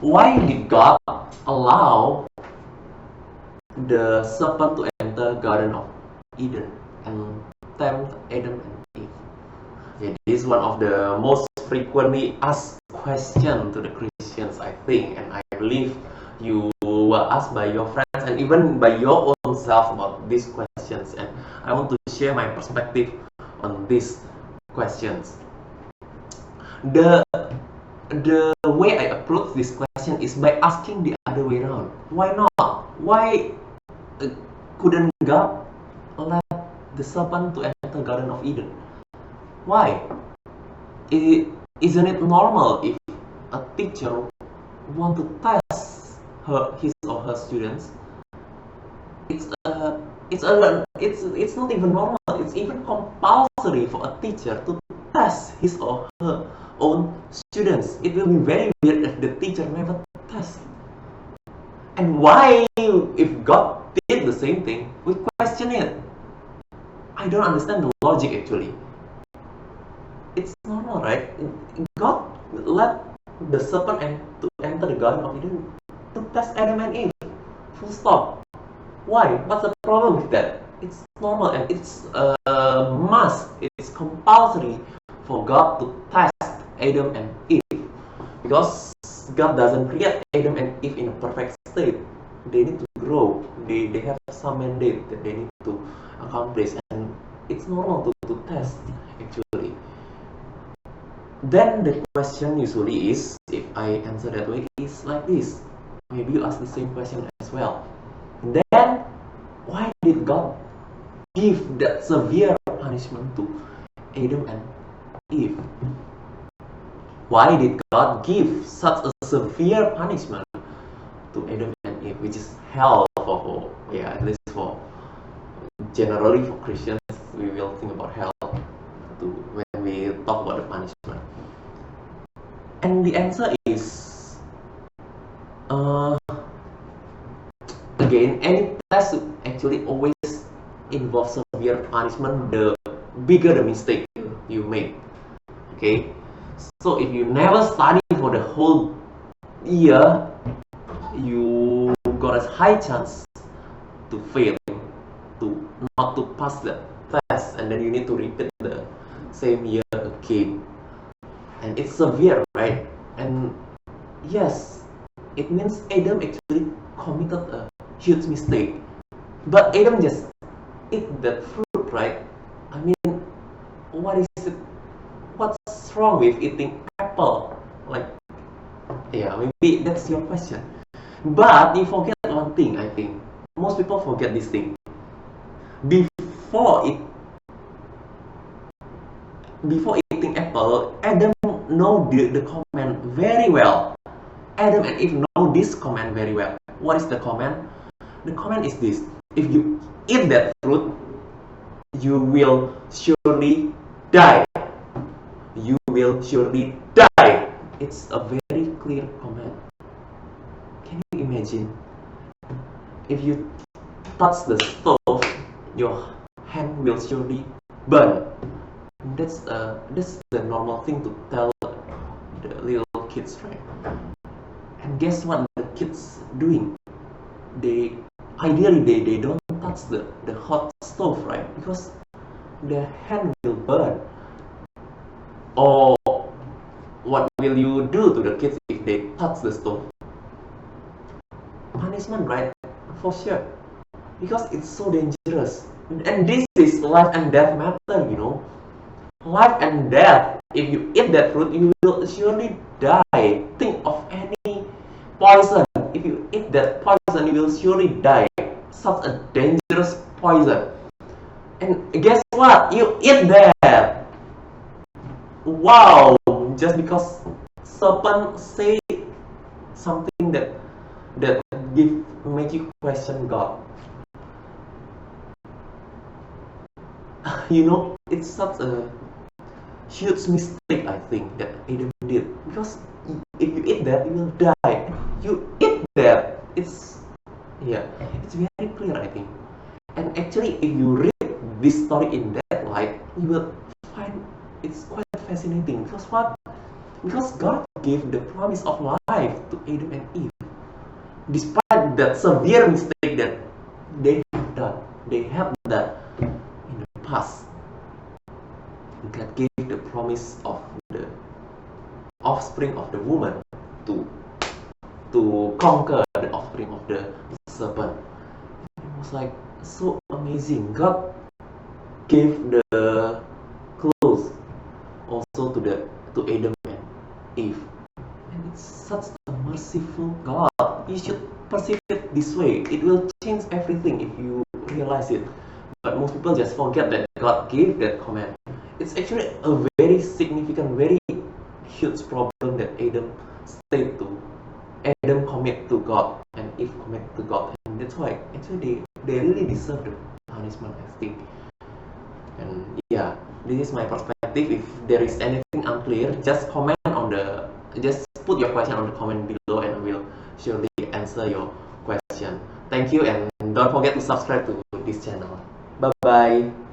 why did God allow the serpent to enter Garden of Eden and tempt Adam and Eve? Yeah, this is one of the most frequently asked questions to the Christians, I think, and I believe you were asked by your friends and even by your own self about these questions, and I want to share my perspective on these questions. The way I approach this question is by asking the other way around. Why not? Why couldn't God let the serpent to enter Garden of Eden? Why? Isn't it normal if a teacher want to test his or her students? It's not even normal. It's even compulsory for a teacher to test his or her own students. It will be very weird if the teacher never tests. And why, if God did the same thing, we question it? I don't understand the logic actually. It's normal, right? God let the serpent to enter the Garden of Eden to test Adam and Eve. Full stop. Why? What's the problem with that? It's normal and it's a must. It's compulsory for God to test Adam and Eve, because God doesn't create Adam and Eve in a perfect state. They need to grow. They have some mandate that they need to accomplish, and it's normal to test actually. Then the question usually is, if I answer that way, is like this. Maybe you ask the same question as well. Then, why did God give that severe punishment to Adam and Eve? Why did God give such a severe punishment to Adam and Eve, which is hell for at least for generally for Christians, we will think about hell when we talk about the punishment. And the answer is, again, any test actually always involves severe punishment. The bigger the mistake you make. Okay, so if you never study for the whole year, you got a high chance to fail, to not to pass the test, and then you need to repeat the same year again. And it's severe, right? And yes, it means Adam actually committed a huge mistake. But Adam just ate that fruit, right? I mean, what is it? What's wrong with eating apple? Like, yeah, maybe that's your question. But you forget one thing, I think. Most people forget this thing. Before eating apple, Adam know the command very well. Adam and Eve know this command very well. What is the command? The command is this: if you eat that fruit, you will surely die. You will surely die. It's a very clear command. Can you imagine? If you touch the stove, your hand will surely burn. That's the normal thing to tell the little kids, right? And guess what the kids doing? They don't touch the hot stove, right? Because their hand will burn. Or what will you do to the kids if they touch the stove? Punishment, right? For sure. Because it's so dangerous. And this is life and death matter, you know. Life and death. If you eat that fruit, you will surely die. Think of any poison. If you eat that poison, you will surely die. Such a dangerous poison. And guess what? You eat that. Wow! Just because serpent say something that make you question God. You know, it's such a huge mistake, I think, that Adam did. Because if you eat that, you will die. You eat that. It's very clear, I think. And actually, if you read this story in that light, you will find it's quite fascinating. Because what? Because God gave the promise of life to Adam and Eve, despite that severe mistake that they have done. They have that in the past. God gave the promise of the offspring of the woman to conquer the offspring of the serpent. It was like so amazing. God gave the clues also to Adam and Eve. And it's such a merciful God. You should perceive it this way. It will change everything if you realize it. But most people just forget that God gave that command. It's actually a very significant, very huge problem that Adam stayed to. Adam commit to God and Eve commit to God, and that's why actually they really deserve the punishment, I think. And yeah, this is my perspective. If there is anything unclear, just put your question on the comment below, and I will surely answer your question. Thank you, and don't forget to subscribe to this channel. Bye bye.